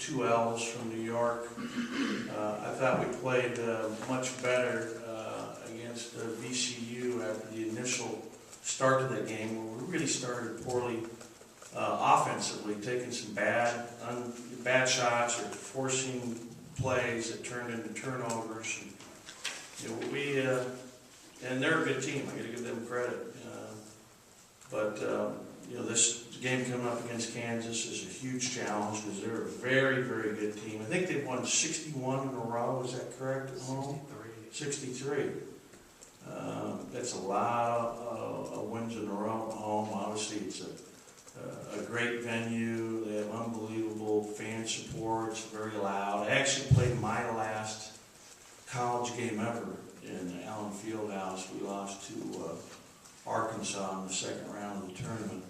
2 L's from New York. I thought we played much better against VCU after the initial start of that game, where we really started poorly offensively, taking some bad shots or forcing plays that turned into turnovers. And they're a good team. I got to give them credit. This game coming up against Kansas is a huge challenge because they're a very, very good team. I think they've won 61 in a row. Is that correct at home? 63. That's a lot of wins in a row at home. Obviously, it's a great venue. They have unbelievable fan support. It's very loud. I actually played my last college game ever in Allen Fieldhouse. We lost to Arkansas in the second round of the tournament.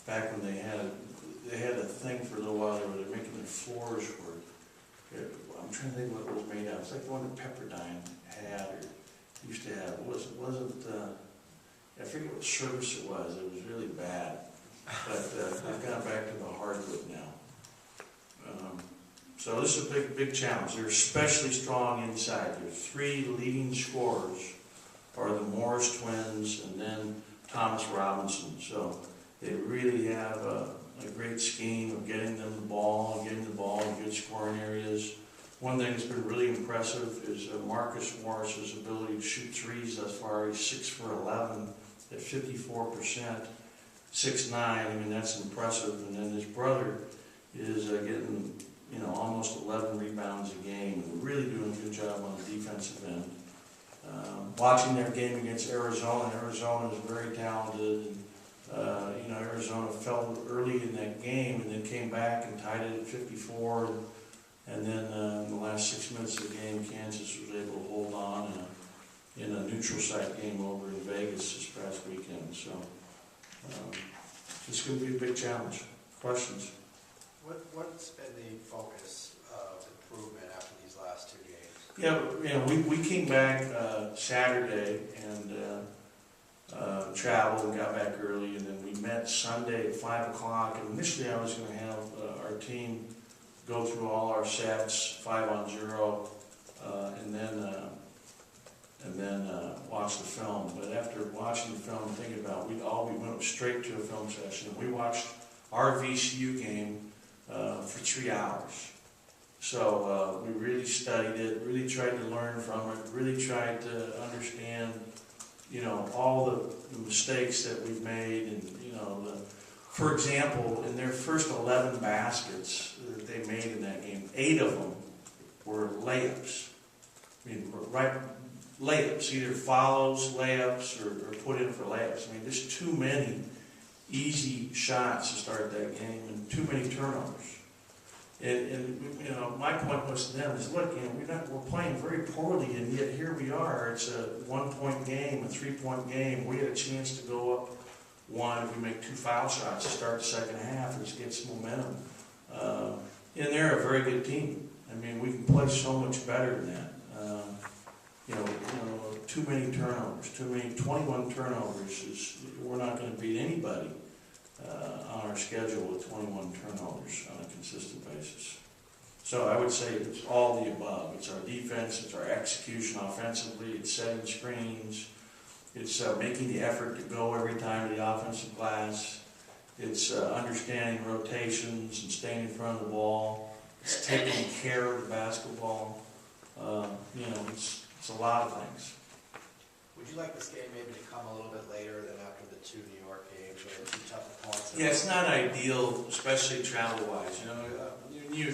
Back when they had a thing for a little while there where they're making their floors work. I'm trying to think what it was made of. It's like the one that Pepperdine had or used to have. I forget what service it was. It was really bad. But they've gone back to the hardwood now. So this is a big challenge. They're especially strong inside. Their 3 leading scorers are the Morris twins and then Thomas Robinson. So they really have a great scheme of getting them the ball in good scoring areas. One thing that's been really impressive is Marcus Morris's ability to shoot threes thus far. He's 6 for 11 at 54%, 6'9". I mean, that's impressive. And then his brother is getting almost 11 rebounds a game. And really doing a good job on the defensive end. Watching their game against Arizona is very talented. Arizona fell early in that game and then came back and tied it at 54. And then in the last 6 minutes of the game, Kansas was able to hold on in a neutral site game over in Vegas this past weekend. So it's going to be a big challenge. Questions? What's been the focus of improvement after these last 2 games? Yeah, we came back Saturday and traveled and got back early, and then we met Sunday at 5 o'clock. And initially, I was going to have our team go through all our sets, 5-on-0, and then watch the film. But after watching the film and thinking about it, we went straight to a film session. We watched our VCU game for 3 hours. So we really studied it, really tried to learn from it, really tried to understand, all the mistakes that we've made. And, for example, in their first 11 baskets that they made in that game, 8 of them were layups. Layups, either follows layups or put in for layups. I mean, there's too many easy shots to start that game and too many turnovers. And my point was to them is, look, we're playing very poorly, and yet here we are. It's a 1-point game, a 3-point game. We had a chance to go up 1 if we make 2 foul shots to start the second half and just get some momentum. And they're a very good team. I mean, we can play so much better than that. Too many turnovers, 21 turnovers we're not going to beat anybody on our schedule with 21 turnovers on a consistent basis. So I would say it's all the above. It's our defense, it's our execution offensively, it's setting screens, it's making the effort to go every time to the offensive glass, it's understanding rotations and staying in front of the ball, it's taking care of the basketball. It's a lot of things. Would you like this game maybe to come a little bit later than after the 2 New York games, or 2 tough opponents? Yeah, it's not ideal, especially travel-wise. You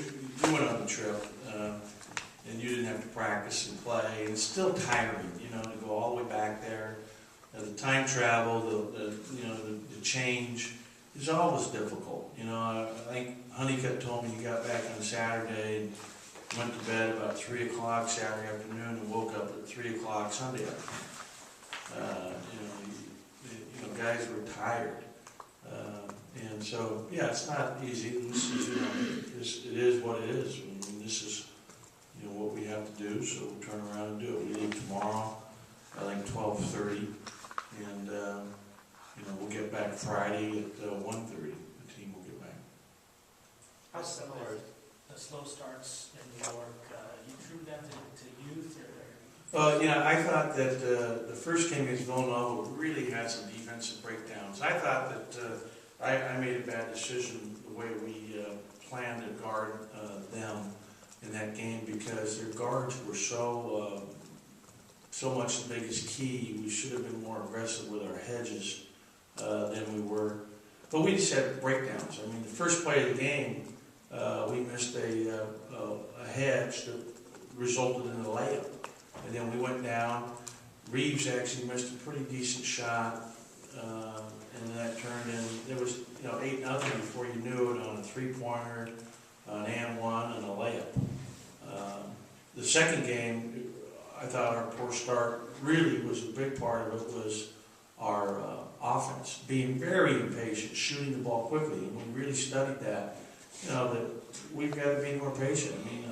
went on the trip, and you didn't have to practice and play. And it's still tiring, to go all the way back there. The time travel, the change is always difficult. I think Honeycutt told me he got back on Saturday and went to bed about 3 o'clock Saturday afternoon and woke up at 3 o'clock Sunday afternoon. Guys were tired. And so, it's not easy. It is what it is. I mean, this is, what we have to do, so we'll turn around and do it. We leave tomorrow, I think 12:30, and, we'll get back Friday at 1:30. The team will get back. How similar is The slow starts in New York, you drew them to youth or? I thought that the first game against Villanova really had some defensive breakdowns. I thought that I made a bad decision the way we planned to guard them in that game because their guards were so much the biggest key. We should have been more aggressive with our hedges than we were. But we just had breakdowns. I mean, the first play of the game, we missed a hedge that resulted in a layup. And then we went down. Reeves actually missed a pretty decent shot, and that turned in. There was 8-0 before you knew it on a three-pointer, an and one, and a layup. The second game, I thought our poor start really was a big part of it was our offense being very impatient, shooting the ball quickly, and we really studied that. That we've got to be more patient. I mean,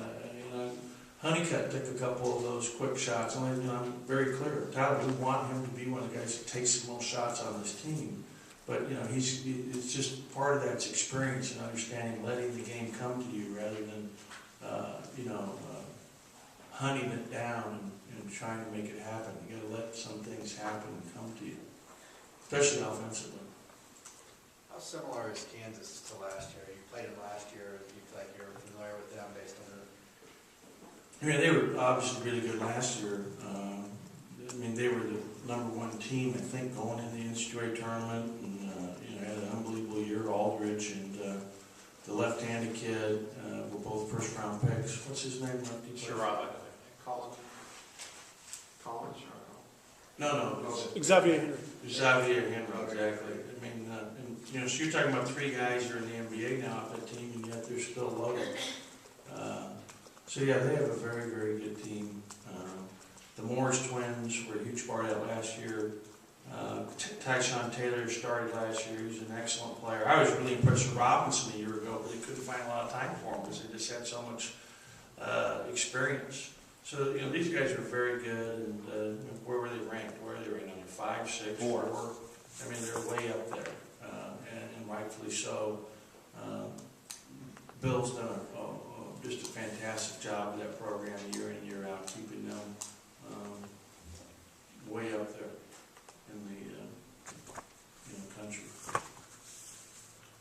Honeycutt took a couple of those quick shots. I'm very clear. Tyler, we want him to be one of the guys that takes the most shots on this team. But it's just part of that's experience and understanding, letting the game come to you rather than hunting it down and trying to make it happen. You got to let some things happen and come to you, especially offensively. How similar is Kansas to last year? You played them last year. You feel like you're familiar with them based on They were obviously really good last year. They were the #1 team, I think, going in the NCAA tournament, and had an unbelievable year. Aldridge and the left-handed kid were both first-round picks. What's his name? No. Xavier Henry. Xavier Henry, exactly. So you're talking about 3 guys who are in the NBA now off that team, and yet they're still loaded. So yeah, they have a very, very good team. The Morris twins were a huge part of that last year. Tyshawn Taylor started last year. He's an excellent player. I was really impressed with Robinson a year ago, but they couldn't find a lot of time for him because they just had so much experience. So these guys are very good. And where were they ranked? Where are they ranked? 5, 6, 4? They're way up there, and rightfully so. Bill's done just a fantastic job with that program year in, year out, keeping them way up there in the country.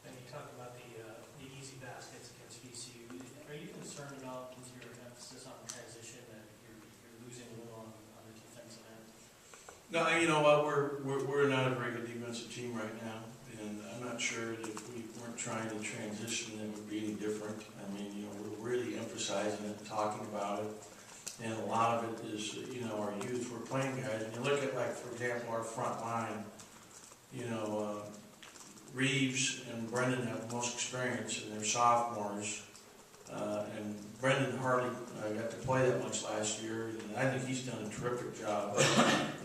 And you talked about the easy baskets against VCU. Are you concerned at all with your emphasis on transition that you're losing a little on the defensive end? No, you know what? We're not a very good defensive team right now, and I'm not sure that if we weren't trying to transition, it would be any different. We're really emphasizing it, talking about it, and a lot of it is, our youth. We're playing guys, and you look at, like, for example, our front line. Reeves and Brendan have the most experience, and they're sophomores. And Brendan hardly got to play that much last year, and I think he's done a terrific job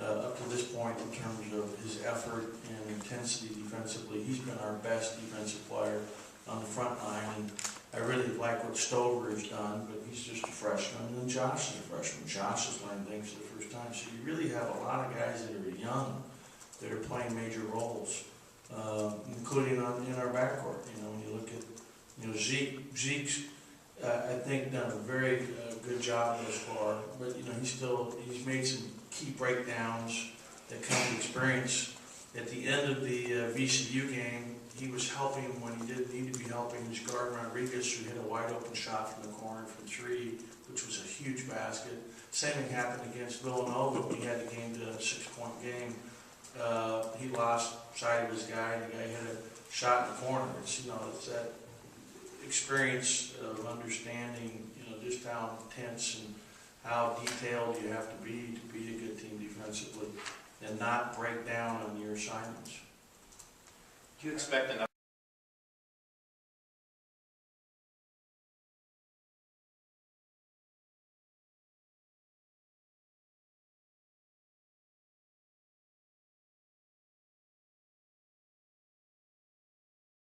up to this point in terms of his effort and intensity defensively. He's been our best defensive player on the front line, and I really like what Stover has done, but he's just a freshman, and then Josh is a freshman. Josh has learned things for the first time, so you really have a lot of guys that are young that are playing major roles, including in our backcourt. When you look at Zeke's I think done a very good job thus far, but he's made some key breakdowns that come with experience. At the end of the VCU game, he was helping when he didn't need to be helping. His guard Rodriguez, who hit a wide open shot from the corner from 3, which was a huge basket. Same thing happened against Villanova. We had the game to a 6-point game. He lost sight of his guy, and the guy hit a shot in the corner. It's that experience of understanding, just how intense and how detailed you have to be a good team defensively and not break down on your assignments. Do you expect enough